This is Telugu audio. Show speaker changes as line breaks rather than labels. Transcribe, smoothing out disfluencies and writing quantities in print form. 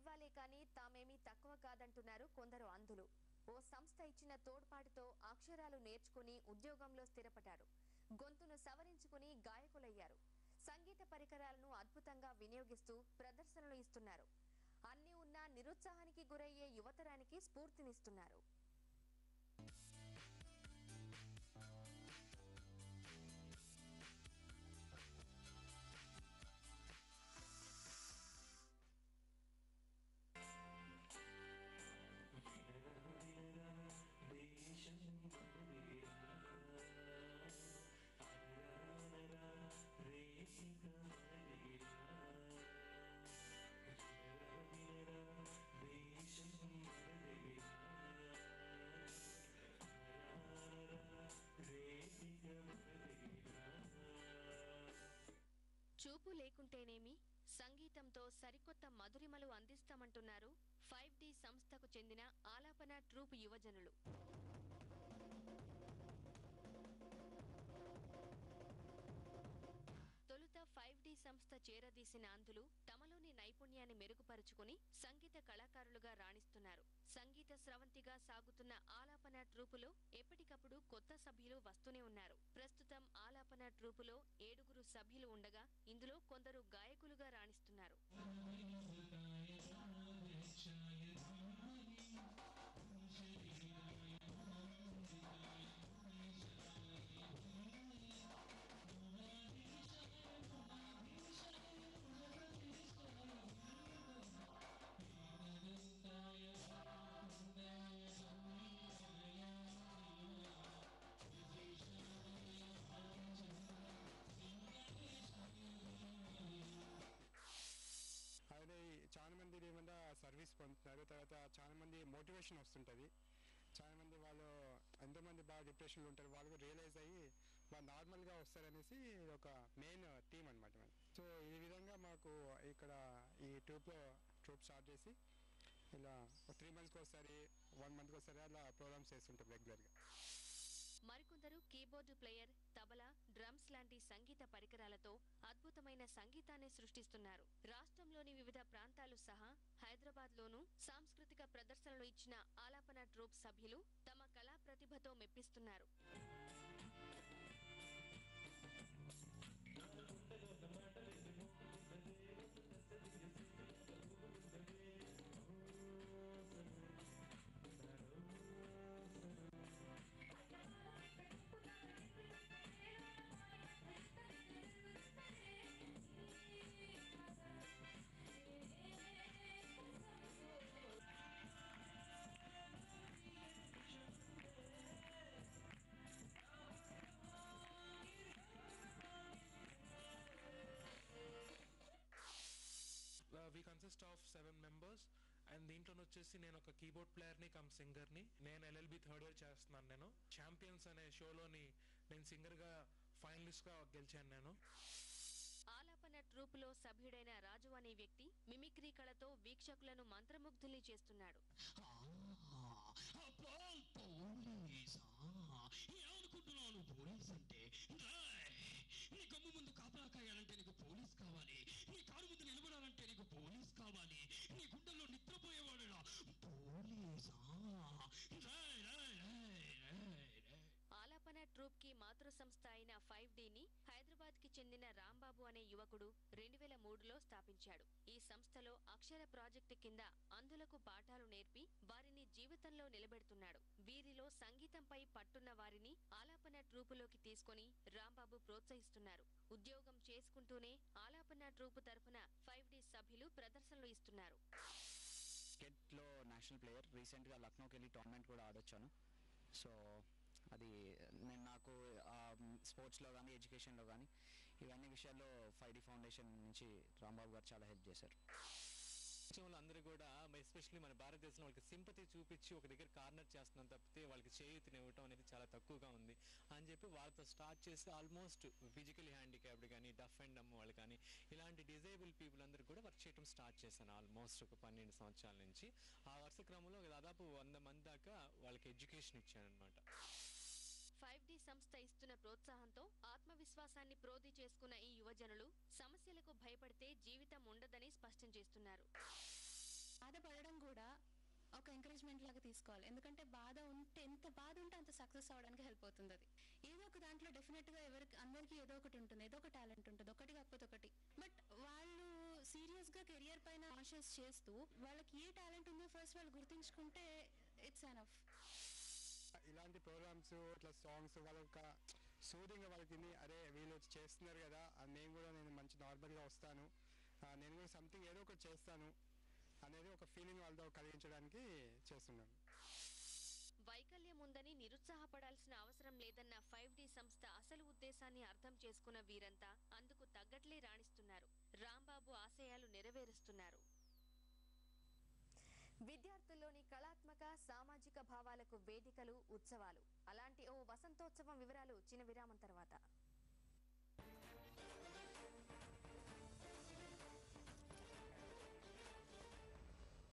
ఇవ్వాలే కానీ తామేమీ తక్కువ కాదంటున్నారు కొందరు అంధులు. ఓ సంస్థ ఇచ్చిన తోడ్పాటుతో అక్షరాలు నేర్చుకుని ఉద్యోగంలో స్థిరపడ్డారు. గొంతును సవరించుకుని గాయకులయ్యారు. సంగీత పరికరాలను అద్భుతంగా వినియోగిస్తూ ప్రదర్శనలు ఇస్తున్నారు. అన్నీ ఉన్నా నిరుత్సాహానికి గురయ్యే యువతరానికి స్ఫూర్తినిస్తున్నారు. చూపు లేకుంటేనేమి సంగీతంతో సరికొత్త మధురిమలు అందిస్తామంటున్నారు 5D సంస్థకు చెందిన ఆలాపన ట్రూప్ యువజనులు. తొలుత 5D సంస్థ చేరదీసిన అంధులు తమలోని నైపుణ్యాన్ని మెరుగుపరుచుకుని సంగీత కళాకారులుగా రాణిస్తున్నారు. సంగీత స్రవంతిగా సాగుతున్న ఆలాపన ట్రూపులో ఎప్పటికప్పుడు కొత్త సభ్యులు వస్తూనే ఉన్నారు. ప్రస్తుతం ఆలాపన ట్రూపులో 7 సభ్యులు ఉండగా ఇందులో కొందరు గాయకులుగా రాణిస్తున్నారు.
అదే చాలా మంది ఏమన్నా సర్వీస్ పొందుతున్నారు. తర్వాత చాలా మంది మోటివేషన్ వస్తుంటుంది. చాలా మంది వాళ్ళు ఎంతోమంది బాగా డిప్రెషన్లో ఉంటారు, వాళ్ళు రియలైజ్ అయ్యి వాళ్ళు నార్మల్గా వస్తారనేసి ఒక మెయిన్ థీమ్ అనమాట. సో ఈ విధంగా మాకు ఇక్కడ ఈ ట్రూప్ స్టార్ట్ చేసి ఇలా 3 monthsకి ఒకసారి 1 monthకి ఒకసారి అలా ప్రోగ్రామ్స్ చేస్తుంటాం రెగ్యులర్గా.
మరికొందరు కీబోర్డు ప్లేయర్, తబలా, డ్రమ్స్ లాంటి సంగీత పరికరాలతో అద్భుతమైన సంగీతాన్ని సృష్టిస్తున్నారు. రాష్ట్రంలోని వివిధ ప్రాంతాలు సహా హైదరాబాద్ లోనూ సాంస్కృతిక ప్రదర్శనలు ఇచ్చిన ఆలాపన ట్రూప్ సభ్యులు తమ కళా ప్రతిభతో మెప్పిస్తున్నారు.
We consist of 7 members and దీంట్లో వచ్చేసి నేను ఒక కీబోర్డ్ ప్లేయర్ని కమ్ సింగర్ని. నేను LLB 3rd year చేస్తున్నాను. నేను ఛాంపియన్స్ అనే షోలోని నేను సింగర్గా ఫైనలిస్ట్గా గెలిచాను. నేను
ఆలాపన ట్రూపులో సభ్యుడైన రాజు అనే వ్యక్తి మిమిక్రీ కళతో వీక్షకులను మంత్రముగ్ధుల్ని చేస్తున్నాడు.
పోలీస్ అంటే నీ కమ్ము ముందు కాపలా కాయాలంటే నీకు పోలీస్ కావాలి, నీ కారు ముందు నిలబడాలంటే నీకు పోలీస్ కావాలి, నీ గుండెల్లో నిద్రపోయేవాడు పోలీసా.
ఆలాపన ట్రూప్ కి మాతృ సంస్థ అయిన 5Dని హైదరాబాద్ కి చెందిన రాంబాబు అనే యువకుడు 2003లో స్థాపించాడు. ఈ సంస్థలో అక్షర ప్రాజెక్టు కింద అంధులకు పాఠాలు నేర్పి వారిని జీవితంలో నిలబెడుతున్నాడు. వీరిలో సంగీతంపై పట్టున్న వారిని ఆలాపన ట్రూపులోకి తీసుకుని రాంబాబు ప్రోత్సహిస్తున్నారు. ఉద్యోగం చేసుకుంటూనే ఆలాపన ట్రూపు తరఫున 5D సభ్యులు ప్రదర్శనలు ఇస్తున్నారు.
క్రికెట్లో నేషనల్ ప్లేయర్, రీసెంట్గా లక్నోకి వెళ్ళి టోర్నమెంట్ కూడా ఆడొచ్చాను. సో అది నేను నాకు స్పోర్ట్స్లో కానీ ఎడ్యుకేషన్లో కానీ ఇవన్నీ విషయాల్లో 5D ఫౌండేషన్ నుంచి రాంబాబు గారు చాలా హెల్ప్ చేశారు.
అందరూ కూడా ఎస్పెషల్లీ మన భారతదేశంలో వాళ్ళకి సింపతి చూపించి ఒక దగ్గర కార్నర్ చేస్తున్నాం తప్పితే వాళ్ళకి చేయూతనివ్వటం అనేది చాలా తక్కువగా ఉంది అని చెప్పి వాళ్ళతో స్టార్ట్ చేసి ఆల్మోస్ట్ ఫిజికలీ హ్యాండిక్యాప్డ్ కానీ డఫ్ అండ్ డమ్ వాళ్ళు కానీ ఇలాంటి డిజేబుల్ పీపుల్ అందరూ కూడా వర్క్ చేయడం స్టార్ట్ చేశాను. ఆల్మోస్ట్ ఒక 12 సంవత్సరాల నుంచి ఆ వరుస క్రమంలో దాదాపు 100 మంది దాకా వాళ్ళకి ఎడ్యుకేషన్ ఇచ్చాను అనమాట.
5D సంస్థ ఇస్తున్న ప్రోత్సాహంతో ఆత్మవిశ్వాసాన్ని ప్రోధి చేసుకున్న ఈ యువజనులు సమస్యలకు భయపడితే జీవితం ఉండదని స్పష్టం చేస్తున్నారు.
ఎంకరేజ్మెంట్ లాగా తీసుకోవాలి. ఎందుకంటే ఎంత బాధ ఉంటే అంత సక్సెస్ అవడానికి హెల్ప్ అవుతుంది. అది ఏదో ఒక దాంట్లో డెఫినెట్ గా అందరికీ ఏదో ఒకటి ఉంటుంది, ఏదో ఒక టాలెంట్ ఉంటుంది, ఒకటి కాకపోతే ఒకటి. బట్ వాళ్ళు సీరియస్ గా కెరియర్ పైన కాన్షియస్ చేస్తూ వాళ్ళకి ఏ టాలెంట్ ఉందో ఫస్ట్ వాళ్ళు గుర్తించుకుంటే ఇట్స్ ఎనఫ్.
ఇలాంటి ప్రోగ్రామ్స్ ఇట్లా సాంగ్స్ వాళ్ళొక సూదింగ్ వాళ్ళకి అరే వీళ్ళు చేస్తున్నారు కదా, నేను మంచి నార్మల్గా వస్తాను, నేను కూడా సంథింగ్ ఏదో ఒకటి చేస్తాను అనేది ఒక ఫీలింగ్ వాళ్ళతో కలిగించడానికి చేస్తున్నాను.
వైకల్యం ఉందని నిరుత్సాహపడాల్సిన అవసరం లేదన్న 5D సంస్థ అసలు ఉద్దేశాన్ని అర్థం చేసుకున్న వీరంతా అందుకు తగ్గట్లే రాణిస్తున్నారు. రాంబాబు ఆశయాలు నెరవేరుస్తున్నారు. విద్యార్థుల్లోని కళాత్మక సామాజిక భావాలకు వేదికలు, ఉత్సవాలు. అలాంటి ఓ వసంతోత్సవం వివరాలు చిన్న విరామం తర్వాత.